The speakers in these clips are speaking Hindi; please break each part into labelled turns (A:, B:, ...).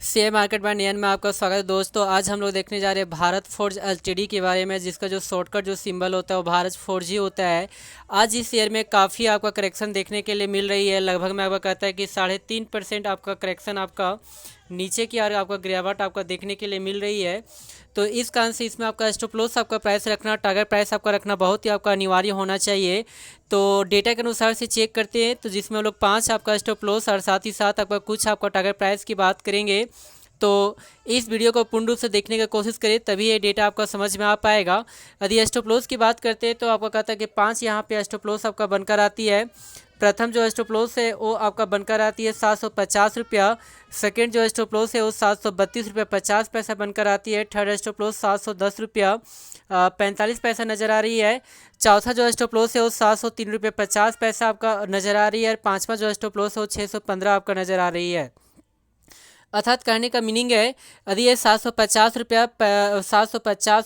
A: शेयर मार्केट बाय नियन में आपका स्वागत है दोस्तों। आज हम लोग देखने जा रहे हैं भारत फोर्ज एलटीडी के बारे में, जिसका जो शॉर्टकट जो सिंबल होता है वो भारत फोर्ज ही होता है। आज इस शेयर में काफ़ी आपका करेक्शन देखने के लिए मिल रही है। लगभग मैं आपका कहता है कि 3.5% आपका करेक्शन आपका नीचे की और आपका गिरावट आपका देखने के लिए मिल रही है। तो इस कारण से इसमें आपका स्टॉप लॉस आपका प्राइस रखना, टारगेट प्राइस आपका रखना बहुत ही आपका अनिवार्य होना चाहिए। तो डेटा के अनुसार से चेक करते हैं, तो जिसमें हम लोग 5 आपका स्टॉप लॉस और साथ ही साथ आपका कुछ आपका टारगेट प्राइस की बात करेंगे। तो इस वीडियो को पूर्ण रूप से देखने की कोशिश करें, तभी ये डेटा आपका समझ में आ पाएगा। यदि स्टॉप लॉस की बात करते हैं तो आपका कहता है कि 5 यहाँ पे स्टॉप लॉस आपका बनकर आती है। प्रथम जो स्टॉप लॉस है वो आपका बनकर आती है 750 रुपया। सेकेंड जो स्टॉप लॉस है वो 732 रुपये 50 पैसा बनकर आती है। थर्ड स्टॉप लॉस 710 रुपया 45 पैसा नज़र आ रही है। चौथा जो स्टॉप लॉस है वो 703 रुपये 50 पैसा आपका नज़र आ रही है। और पाँचवा जो स्टॉप लॉस है वो 615 आपका नज़र आ रही है। अर्थात कहने का मीनिंग है, यदि ये 750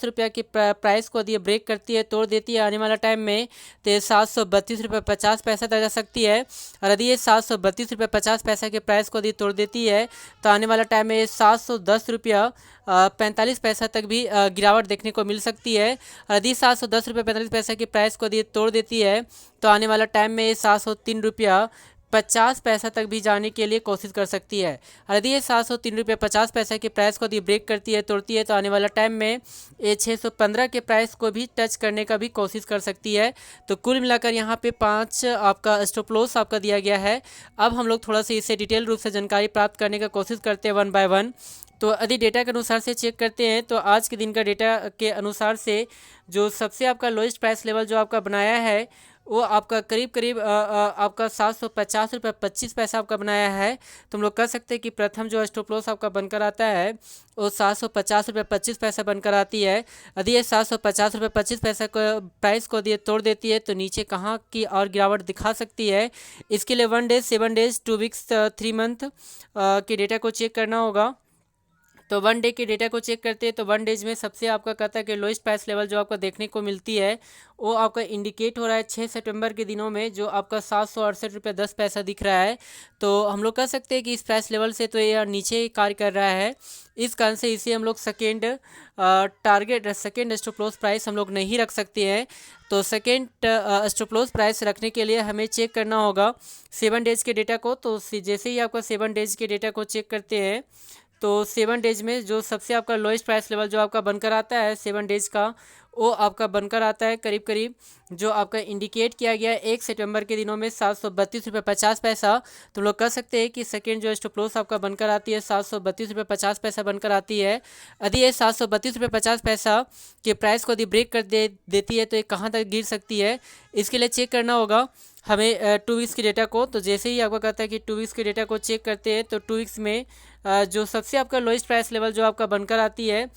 A: रुपया की प्राइस को यदि ये ब्रेक करती है, तोड़ देती है आने वाला टाइम में, तो ये 732 रुपये 50 पैसा तक जा सकती है। और यदि ये 732 रुपये 50 पैसा की प्राइस को यदि तोड़ देती है तो आने वाला टाइम में 710 रुपया 45 पैसा तक भी गिरावट देखने को मिल सकती है। और यदि 710 रुपये 45 पैसा की प्राइस को यदि तोड़ देती है तो आने वाला टाइम में 703 रुपया 50 पैसा तक भी जाने के लिए कोशिश कर सकती है। और यदि ये 703 रुपये 50 पैसा की प्राइस को यदि ब्रेक करती है, तोड़ती है, तो आने वाला टाइम में ये 615 के प्राइस को भी टच करने का भी कोशिश कर सकती है। तो कुल मिलाकर यहाँ पे 5 आपका स्टॉप लॉस आपका दिया गया है। अब हम लोग थोड़ा सा इससे डिटेल रूप से जानकारी प्राप्त करने का कोशिश करते हैं वन बाय वन। तो यदि डेटा के अनुसार से चेक करते हैं तो आज के दिन का डेटा के अनुसार से जो सबसे आपका लोएस्ट प्राइस लेवल जो आपका बनाया है वो आपका करीब करीब आपका 750 रुपये 25 पैसा आपका बनाया है। तो हम लोग कह सकते हैं कि प्रथम जो स्टॉप लॉस आपका बनकर आता है वो 750 रुपये 25 पैसा बनकर आती है। यदि ये 750 रुपये 25 पैसा को प्राइस को दिए तोड़ देती है तो नीचे कहाँ की और गिरावट दिखा सकती है, इसके लिए 1 डेज 7 डेज 2 वीक्स 3 मंथ के डेटा को चेक करना होगा। तो 1 डे के डेटा को चेक करते हैं तो 1 डेज में सबसे आपका कहता है कि लोएस्ट प्राइस लेवल जो आपका देखने को मिलती है वो आपका इंडिकेट हो रहा है 6 सितंबर के दिनों में, जो आपका 768 रुपये 10 पैसा दिख रहा है। तो हम लोग कह सकते हैं कि इस प्राइस लेवल से तो ये नीचे कार्य कर रहा है। इस कारण से इसे हम लोग सेकेंड स्टॉप लॉस प्राइस हम लोग नहीं रख सकते हैं। तो सेकेंड स्टॉप लॉस प्राइस रखने के लिए हमें चेक करना होगा 7 डेज के डेटा को। तो जैसे ही आपका 7 डेज के डेटा को चेक करते हैं तो 7 डेज में जो सबसे आपका लोएस्ट प्राइस लेवल जो आपका बनकर आता है 7 डेज का, वो आपका बनकर आता है करीब करीब जो आपका इंडिकेट किया गया है 1 सितंबर के दिनों में 732 रुपये 50 पैसा। तो लोग कह सकते हैं कि सेकेंड जो स्टॉप लॉस आपका बनकर आती है 732 रुपये 50 पैसा बनकर आती है। यदि ये 732 रुपये 50 पैसा के प्राइस को यदि ब्रेक कर देती है तो ये कहाँ तक गिर सकती है, इसके लिए चेक करना होगा हमें 2 वीक्स के डेटा को। तो जैसे ही आपको कहता है कि 2 वीक्स के डेटा को चेक करते हैं तो 2 वीक्स में जो सबसे आपका लोएस्ट प्राइस लेवल जो आपका बनकर आती है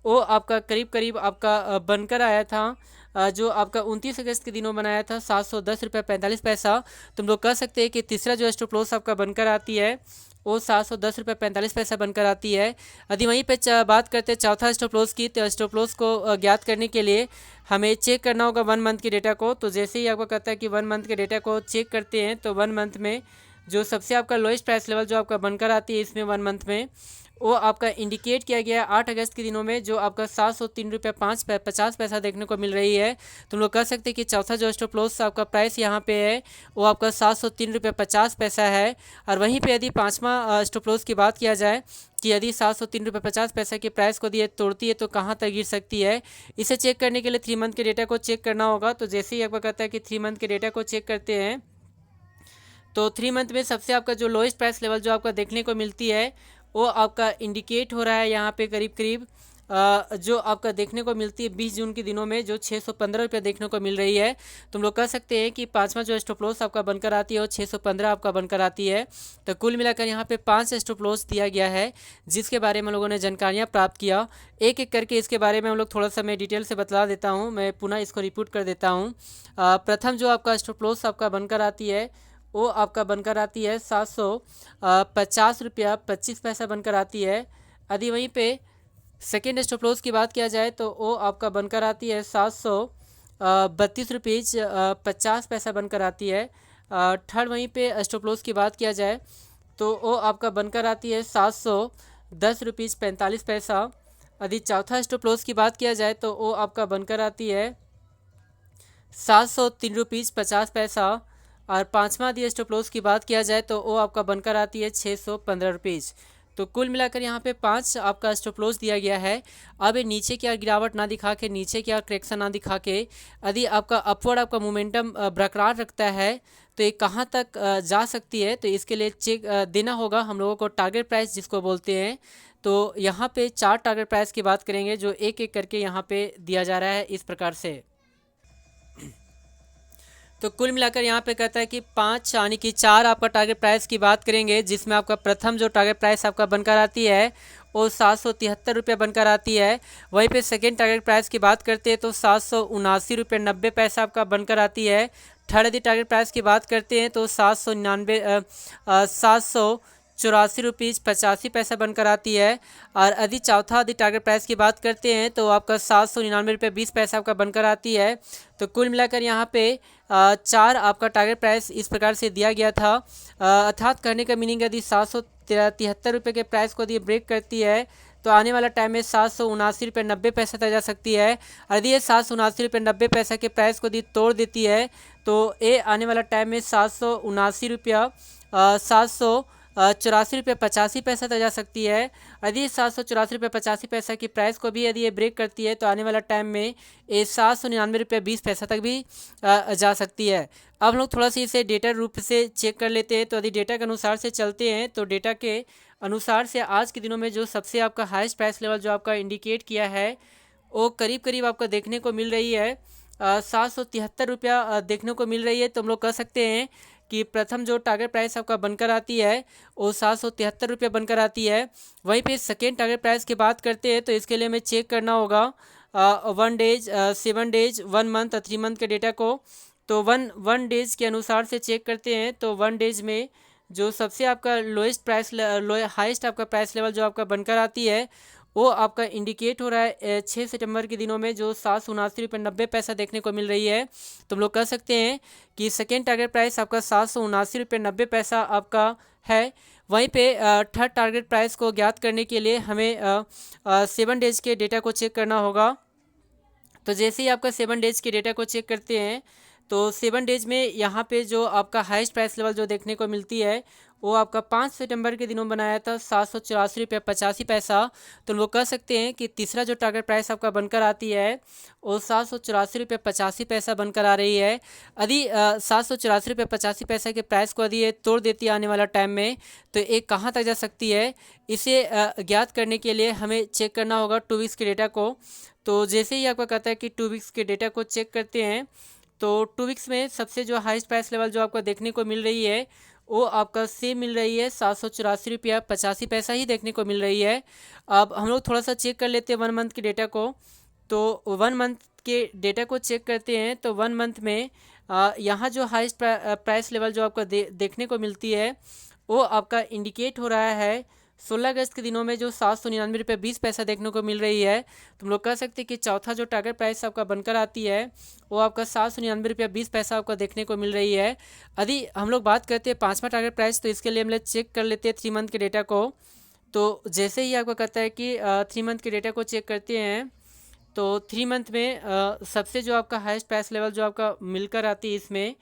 A: वो आपका करीब करीब आपका बनकर आया था जो आपका 29 अगस्त के दिनों बनाया था 710 रुपये 45 पैसा। तो हम लोग कह सकते हैं कि तीसरा जो स्टॉप लॉस आपका बनकर आती है वो 710 रुपये 45 पैसा बनकर आती है। यदि वहीं पे बात करते हैं चौथा स्टॉप लॉस की, तो स्टॉप लॉस को ज्ञात करने के लिए हमें चेक करना होगा 1 मंथ के डेटा को। तो जैसे ही आपको कहता है कि 1 मंथ के डेटा को चेक करते हैं तो 1 मंथ में जो सबसे आपका लोएस्ट प्राइस लेवल जो आपका बनकर आती है इसमें 1 मंथ में वो आपका इंडिकेट किया गया है 8 अगस्त के दिनों में, जो आपका 703 रुपये 50 पैसा देखने को मिल रही है। तो हम लोग कह सकते हैं कि चौथा जो स्टॉप लॉस आपका प्राइस यहाँ पे है वो आपका 703 रुपये 50 पैसा है। और वहीं पे यदि पाँचवा स्टॉप लॉस की बात किया जाए कि यदि 703 रुपये 50 पैसा की प्राइस को दिए तोड़ती है तो कहाँ तक गिर सकती है, इसे चेक करने के लिए 3 मंथ के डेटा को चेक करना होगा। तो जैसे ही आपको कहता है कि 3 मंथ के डेटा को चेक करते हैं तो 3 मंथ में सबसे आपका जो लोएस्ट प्राइस लेवल जो आपका देखने को मिलती है वो आपका इंडिकेट हो रहा है यहाँ पे करीब करीब जो आपका देखने को मिलती है 20 जून के दिनों में, जो 615 रुपये देखने को मिल रही है। तो हम लोग कह सकते हैं कि पाँचवा जो स्टॉप लॉस आपका बनकर आती है वो 615 आपका बनकर आती है। तो कुल मिलाकर यहाँ पे 5 स्टॉप लॉस दिया गया है जिसके बारे में हम लोगों ने जानकारियाँ प्राप्त किया। एक एक करके इसके बारे में हम लोग थोड़ा सा मैं डिटेल से बतला देता हूँ, मैं पुनः इसको रिपीट कर देता हूँ। प्रथम जो आपका स्टॉप लॉस आपका बनकर आती है वो आपका बनकर आती है 750 रुपया 25 पैसा बनकर आती है। यदि वहीं पे सेकेंड स्टॉप लॉस की बात किया जाए तो वो आपका बनकर आती है 732 रुपये 50 पैसा बनकर आती है। थर्ड वहीं पे स्टॉप लॉस की बात किया जाए तो वो आपका बनकर आती है 10 रुपीज़ 45 पैसा। यदि चौथा स्टॉप लॉस की बात किया जाए तो वो आपका बनकर आती है 703 रुपीज़ 50 पैसा। और पाँचवा यदि स्टॉप लॉस की बात किया जाए तो वो आपका बनकर आती है 615 रुपीज़। तो कुल मिलाकर यहाँ पे 5 आपका स्टॉप लॉस दिया गया है। अब ये नीचे की गिरावट ना दिखा के, नीचे की करेक्शन ना दिखा के, यदि आपका अपवर्ड आपका मोमेंटम बरकरार रखता है तो ये कहाँ तक जा सकती है, तो इसके लिए चेक देना होगा हम लोगों को टारगेट प्राइस जिसको बोलते हैं। तो यहाँ पे 4 टारगेट प्राइस की बात करेंगे जो एक एक करके यहाँ पे दिया जा रहा है इस प्रकार से। तो कुल मिलाकर यहाँ पे कहता है कि 5 यानी कि 4 आपका टारगेट प्राइस की बात करेंगे, जिसमें आपका प्रथम जो टारगेट प्राइस आपका बनकर आती है वो 773 रुपये बनकर आती है। वहीं पे सेकेंड टारगेट प्राइस की बात करते हैं तो 779 रुपये 90 पैसा आपका बनकर आती है। थर्ड यदि टारगेट प्राइस की बात करते हैं तो 784 रुपीज़ 85 पैसा बनकर आती है। और यदि चौथा यदि टारगेट प्राइस की बात करते हैं तो आपका 799 रुपये 20 पैसा आपका बनकर आती है। तो कुल मिलाकर यहाँ पे 4 आपका टारगेट प्राइस इस प्रकार से दिया गया था। अर्थात कहने का मीनिंग यदि 773 रुपये के प्राइस को यदि ब्रेक करती है तो आने वाला टाइम में 779 रुपये 90 पैसा तक जा सकती है। यदि ये 779 रुपये 90 पैसा के प्राइस को यदि तोड़ देती है तो ये आने वाला टाइम में 784 रुपये 85 पैसा तक जा सकती है। यदि 784 रुपये 85 पैसा की प्राइस को भी यदि ये ब्रेक करती है तो आने वाला टाइम में ये 799 रुपये 20 पैसा तक भी जा सकती है। अब हम लोग थोड़ा सा इसे डेटा रूप से चेक कर लेते हैं। तो यदि डेटा के अनुसार से चलते हैं तो डेटा के अनुसार से आज के दिनों में जो सबसे आपका हाईएस्ट प्राइस लेवल जो आपका इंडिकेट किया है वो करीब करीब आपको देखने को मिल रही है 773 रुपया देखने को मिल रही है। तो हम लोग कह सकते हैं कि प्रथम जो टारगेट प्राइस आपका बनकर आती है वो 773 रुपये बनकर आती है। वहीं पे सेकेंड टारगेट प्राइस की बात करते हैं तो इसके लिए हमें चेक करना होगा 1 डेज 7 डेज 1 मंथ 3 मंथ के डेटा को। तो वन डेज के अनुसार से चेक करते हैं तो 1 डेज में जो सबसे आपका लोएस्ट प्राइस हाईएस्ट आपका प्राइस लेवल जो आपका बनकर आती है वो आपका इंडिकेट हो रहा है 6 सितंबर के दिनों में जो 779 रुपये 90 पैसा देखने को मिल रही है। तो हम लोग कह सकते हैं कि सेकेंड टारगेट प्राइस आपका 779 रुपये 90 पैसा आपका है। वहीं पे थर्ड टारगेट प्राइस को ज्ञात करने के लिए हमें 7 डेज के डेटा को चेक करना होगा। तो जैसे ही आपका 7 डेज के डेटा को चेक करते हैं तो 7 डेज में यहाँ पे जो आपका हाईएस्ट प्राइस लेवल जो देखने को मिलती है वो आपका 5 सितंबर के दिनों बनाया था 784 रुपये 85 पैसा। तो लोग कह सकते हैं कि तीसरा जो टारगेट प्राइस आपका बनकर आती है वो 784 रुपये 85 पैसा बनकर आ रही है। यदि 784 रुपये 85 पैसा के प्राइस को यदि ये तोड़ देती है आने वाला टाइम में तो एक कहाँ तक जा सकती है, इसे ज्ञात करने के लिए हमें चेक करना होगा 2 वीक्स के डेटा को। तो जैसे ही आपका कहता है कि 2 वीक्स के डेटा को चेक करते हैं तो 2 वीक्स में सबसे जो हाईएस्ट प्राइस लेवल जो आपको देखने को मिल रही है वो आपका सेम मिल रही है 784 रुपया 85 पैसा ही देखने को मिल रही है। अब हम लोग थोड़ा सा चेक कर लेते हैं 1 मंथ के डेटा को। तो 1 मंथ के डेटा को चेक करते हैं तो 1 मंथ में यहाँ जो हाईएस्ट प्राइस लेवल जो आपको देखने को मिलती है वो आपका इंडिकेट हो रहा है 16 अगस्त के दिनों में जो 799 रुपये 20 पैसा देखने को मिल रही है। तुम लोग कह सकते हैं कि चौथा जो टारगेट प्राइस आपका बनकर आती है वो आपका 799 रुपये 20 पैसा आपका देखने को मिल रही है। यदि हम लोग बात करते हैं पाँचवा टारगेट प्राइस तो इसके लिए हम लोग चेक कर लेते हैं 3 मंथ के डेटा को। तो जैसे ही आपको कहता है कि 3 मंथ के डेटा को चेक करते हैं तो 3 मंथ में सबसे जो आपका हाईएस्ट प्राइस लेवल जो आपका मिलकर आती है इसमें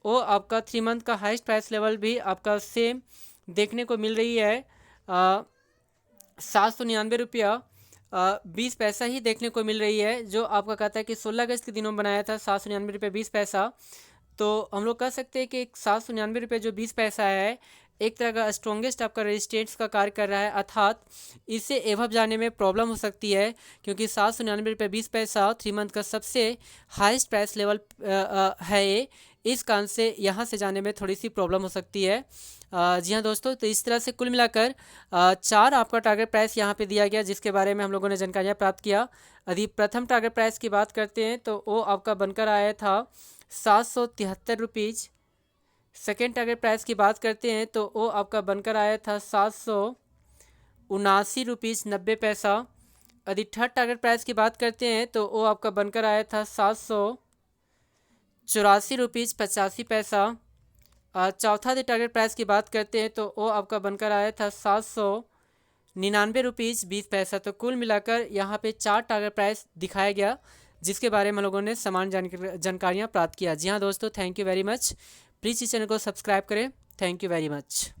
A: वो आपका 3 मंथ का हाईएस्ट प्राइस लेवल भी आपका सेम देखने को मिल रही है 799 रुपया 20 पैसा ही देखने को मिल रही है, जो आपका कहता है कि 16 अगस्त के दिनों बनाया था 799 रुपये 20 पैसा। तो हम लोग कह सकते हैं कि 799 रुपये 20 पैसा है एक तरह का स्ट्रॉन्गेस्ट आपका रेजिस्टेंस का कार्य कर रहा है, अर्थात इससे एवब जाने में प्रॉब्लम हो सकती है क्योंकि 799 रुपये 20 पैसा 3 मंथ का सबसे हाईएस्ट प्राइस लेवल है ये। इस कारण से यहाँ से जाने में थोड़ी सी प्रॉब्लम हो सकती है। जी हाँ दोस्तों, तो इस तरह से कुल मिलाकर 4 आपका टारगेट प्राइस यहाँ पे दिया गया जिसके बारे में हम लोगों ने जानकारियाँ प्राप्त किया। यदि प्रथम टारगेट प्राइस की बात करते हैं तो वो आपका बनकर आया था 773 रुपीज़। सेकेंड टारगेट प्राइस की बात करते हैं तो वो आपका बनकर आया था 779 रुपीज़ 90 पैसा। यदि थर्ड टारगेट प्राइस की बात करते हैं तो वो आपका बनकर आया था 784 रुपीज़ 85 पैसा। चौथा यदि टारगेट प्राइस की बात करते हैं तो वो आपका बनकर आया था ₹99.20। तो कुल मिलाकर यहाँ पे 4 टारगेट प्राइस दिखाया गया, जिसके बारे में हम लोगों ने समान जानकारियाँ प्राप्त किया। जी हाँ दोस्तों, thank you very much. Please इस चैनल को सब्सक्राइब करें। Thank you very much.